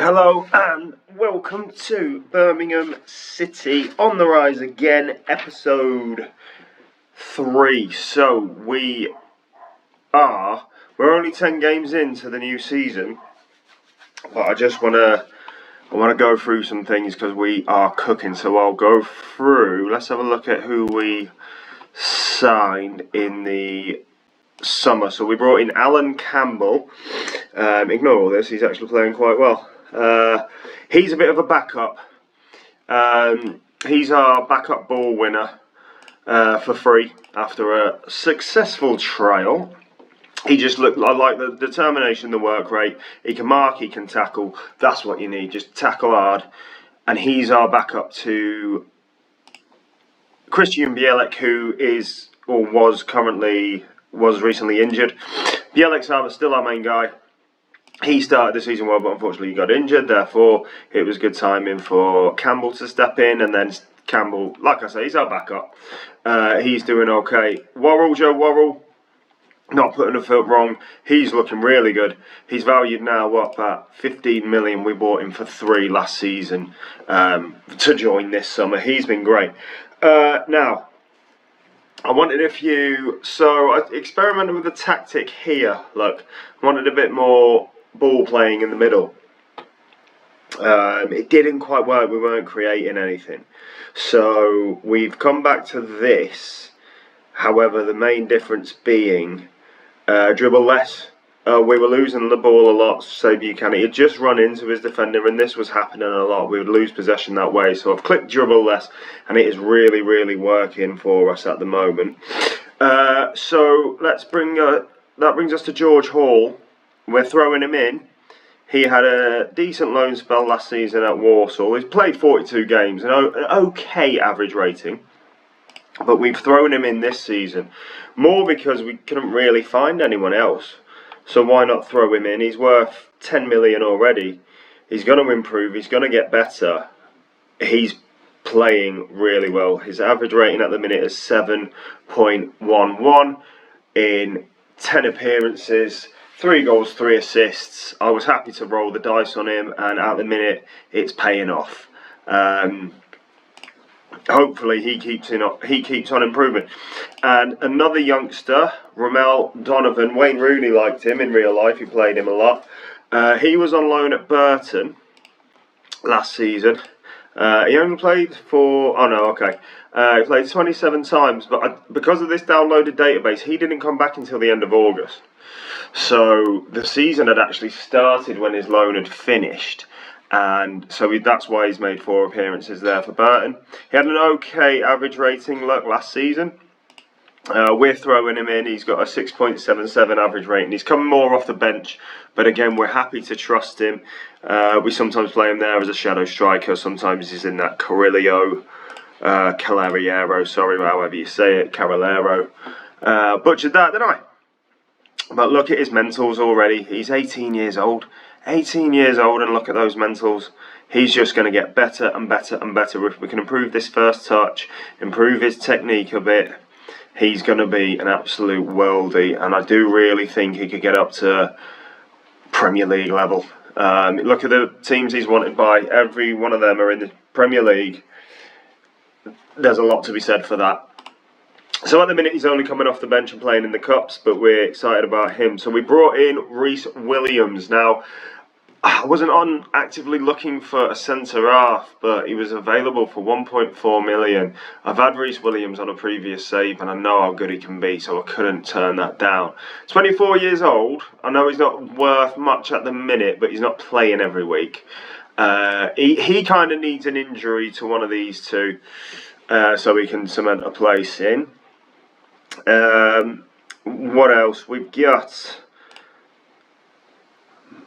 Hello and welcome to Birmingham City on the Rise again, episode 3. So we're only 10 games into the new season, but I want to go through some things because we are cooking. So I'll go through. Let's have a look at who we signed in the summer. So we brought in Alan Campbell. Ignore all this, he's actually playing quite well. He's a bit of a backup. He's our backup ball winner for free after a successful trial. He just looked, I like the determination, the work rate. He can mark, he can tackle. That's what you need, just tackle hard. And he's our backup to Christian Bielik, who was recently injured. Bielik's still our main guy. He started the season well, but unfortunately he got injured. Therefore, it was good timing for Campbell to step in. And then Campbell, like I say, he's our backup. He's doing okay. Joe Worrell, not putting a foot wrong. He's looking really good. He's valued now up at 15 million. We bought him for 3 last season to join this summer. He's been great. Now, I experimented with the tactic here. Look, I wanted a bit more ball playing in the middle. It didn't quite work. We weren't creating anything. So we've come back to this. However, the main difference being dribble less. We were losing the ball a lot, so Buchanan had just run into his defender, and this was happening a lot. We would lose possession that way, so I've clicked dribble less, and it is really, really working for us at the moment. So that brings us to George Hall. We're throwing him in. He had a decent loan spell last season at Walsall. He's played 42 games, an okay average rating. But we've thrown him in this season, more because we couldn't really find anyone else. So why not throw him in? He's worth 10 million already. He's going to improve. He's going to get better. He's playing really well. His average rating at the minute is 7.11 in 10 appearances, 3 goals, 3 assists. I was happy to roll the dice on him, and at the minute it's paying off. Hopefully he keeps on improving. And another youngster, Ramel Donovan. Wayne Rooney liked him in real life. He played him a lot. He was on loan at Burton last season. He only played he played 27 times, but because of this downloaded database, he didn't come back until the end of August. So the season had actually started when his loan had finished. And so that's why he's made 4 appearances there for Burton. He had an okay average rating last season. We're throwing him in. He's got a 6.77 average rating. He's coming more off the bench, but again, we're happy to trust him. We sometimes play him there as a shadow striker. Sometimes he's in that Carrillo, however you say it, Carrilero. Butchered that, didn't I? But look at his mentals already. He's 18 years old. 18 years old, and look at those mentals. He's just going to get better and better and better. If we can improve this first touch, improve his technique a bit, he's going to be an absolute worldie. And I do really think he could get up to Premier League level. Look at the teams he's wanted by. Every one of them are in the Premier League. There's a lot to be said for that. So at the minute he's only coming off the bench and playing in the cups, but we're excited about him. So we brought in Rhys Williams. Now, I wasn't actively looking for a centre-half, but he was available for 1.4 million. I've had Rhys Williams on a previous save, and I know how good he can be, so I couldn't turn that down. 24 years old. I know he's not worth much at the minute, but he's not playing every week. He kind of needs an injury to one of these two, so he can cement a place in. What else? We've got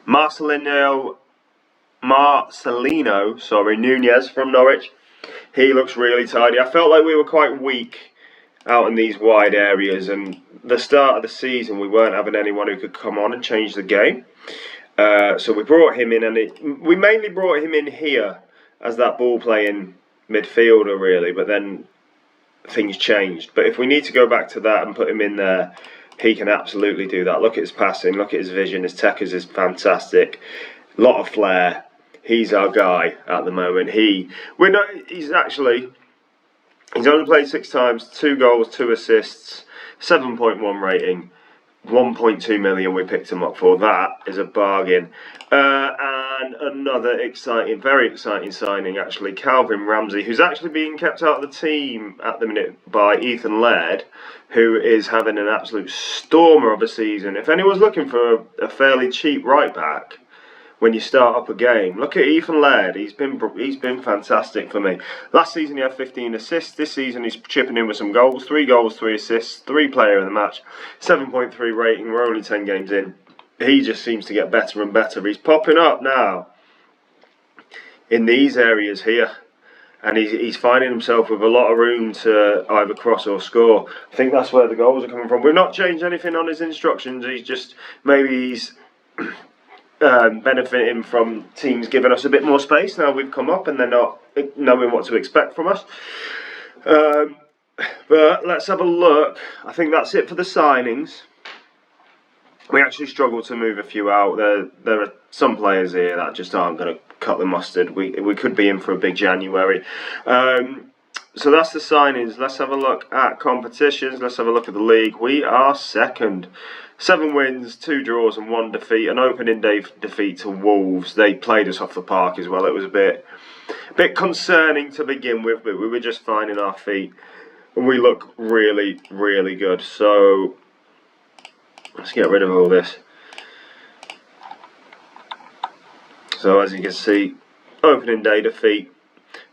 Marcelino, Nunez from Norwich. He looks really tidy. I felt like we were quite weak out in these wide areas, and the start of the season we weren't having anyone who could come on and change the game. So we brought him in, and we mainly brought him in here as that ball playing midfielder really, but then things changed. But if we need to go back to that and put him in there, he can absolutely do that. Look at his passing, look at his vision, his techers is fantastic. A lot of flair. he's our guy at the moment. He's only played 6 times, 2 goals, 2 assists, 7.1 rating. 1.2 million we picked him up for. That is a bargain. And another very exciting signing actually, Calvin Ramsey, who's actually being kept out of the team at the minute by Ethan Laird, who is having an absolute stormer of a season. If anyone's looking for a fairly cheap right back when you start up a game, look at Ethan Laird. He's been fantastic for me. Last season he had 15 assists. This season he's chipping in with some goals. 3 goals, 3 assists, 3 player of the match, 7.3 rating. We're only 10 games in. He just seems to get better and better. He's popping up now in these areas here, and he's finding himself with a lot of room to either cross or score. I think that's where the goals are coming from. We've not changed anything on his instructions. He's benefiting from teams giving us a bit more space now we've come up and they're not knowing what to expect from us. But let's have a look. I think that's it for the signings. We actually struggled to move a few out. There are some players here that just aren't going to cut the mustard. We could be in for a big January. So that's the signings. Let's have a look at competitions. Let's have a look at the league. We are second. 7 wins, 2 draws and 1 defeat. An opening day defeat to Wolves. They played us off the park as well. It was a bit concerning to begin with, but we were just finding our feet. And we look really, really good. So let's get rid of all this. So as you can see, opening day defeat.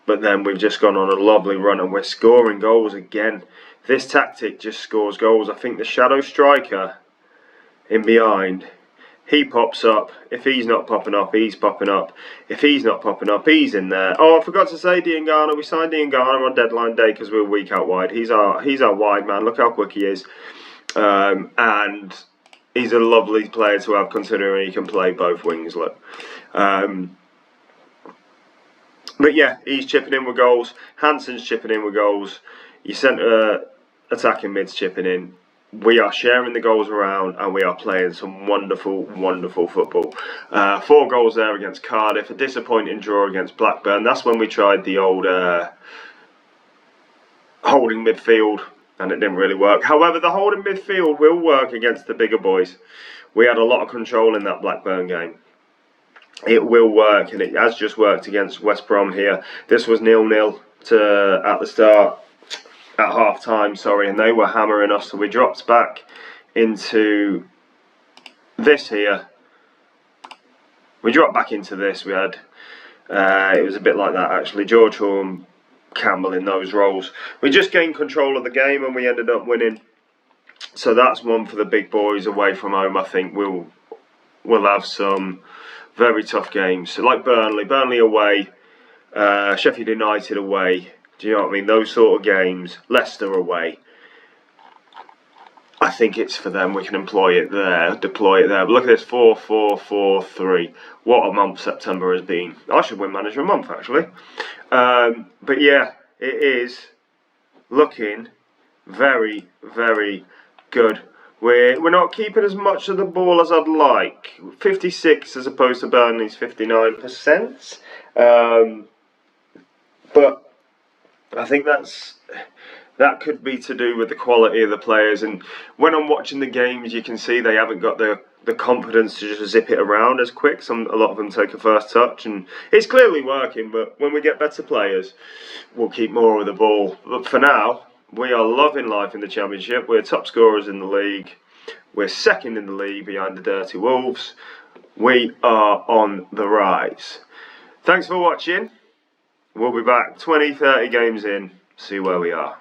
But then we've just gone on a lovely run and we're scoring goals again. This tactic just scores goals. I think the shadow striker in behind, he pops up. If he's not popping up, he's popping up. If he's not popping up, he's in there. Oh, I forgot to say Diangana. We signed Diangana on deadline day because we were weak out wide. He's our wide man. Look how quick he is. And he's a lovely player to have, considering he can play both wings. Look. But yeah, he's chipping in with goals. Hansen's chipping in with goals. Your centre attacking mid's chipping in. We are sharing the goals around and we are playing some wonderful, wonderful football. 4 goals there against Cardiff. A disappointing draw against Blackburn. That's when we tried the old holding midfield and it didn't really work. However, the holding midfield will work against the bigger boys. We had a lot of control in that Blackburn game. It will work, and it has just worked against West Brom here. This was 0-0 at the start, at half time, sorry, and they were hammering us, so we dropped back into this here. We dropped back into this. We had, it was a bit like that actually, George Hall and Campbell in those roles. We just gained control of the game and we ended up winning. So that's one for the big boys away from home. I think we'll have some very tough games, so like Burnley away, Sheffield United away. Do you know what I mean? Those sort of games. Leicester away. I think it's for them. We can deploy it there. But look at this, 4-4-4-3. What a month September has been. I should win Manager of the Month actually. But yeah, it is looking very, very good. We're not keeping as much of the ball as I'd like. 56 as opposed to Burnley's 59%. But I think that could be to do with the quality of the players. And when I'm watching the games, you can see they haven't got the confidence to just zip it around as quick. A lot of them take a first touch, and it's clearly working. But when we get better players, we'll keep more of the ball. But for now, we are loving life in the Championship. We're top scorers in the league. We're second in the league behind the Dirty Wolves. We are on the rise. Thanks for watching. We'll be back 20-30 games in. See where we are.